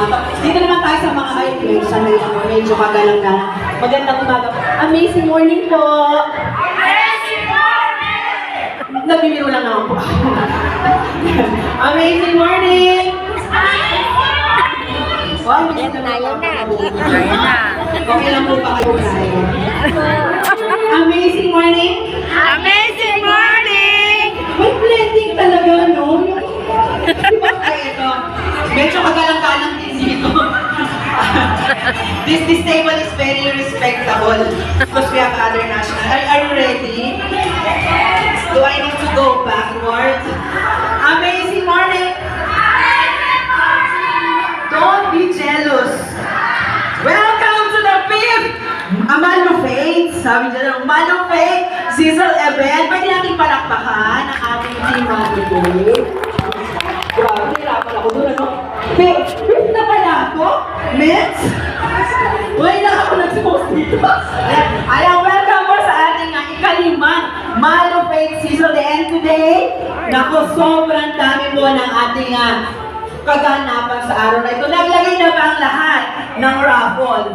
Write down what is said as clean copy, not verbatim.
Dito naman tayo sa mga items. Sanay ako, medyo kagalang-galang. Magandang umaga. Amazing morning po! Amazing morning! Nagbibiro lang ako. Amazing morning! Wow, Yan na, yan na. Okay lang po ba kayo kaya? Amazing morning! Amazing morning! May blending talaga, no? Di ba kayo ito? Medyo kagalang-galang din dito. This table is very respectable because we have other national. Are you ready? Do I need to go backward? Amazing morning! Don't be jealous. Welcome to the fifth Amalufate. Sabi dyan, Amalufate Sizzle Event. Pwede natin palakpakan ang ating team Amalufate. Grabe, nahirapan ako doon, ano? Fifth na pala ako? Mets? Wala na ako nag-post dito. Ayan, welcome po sa ating ikalimang Amalufate Sizzle. And today, naku, sobrang dami po ng ating kaganapan sa araw na ito. Naglagay na ba ang lahat ng raffle?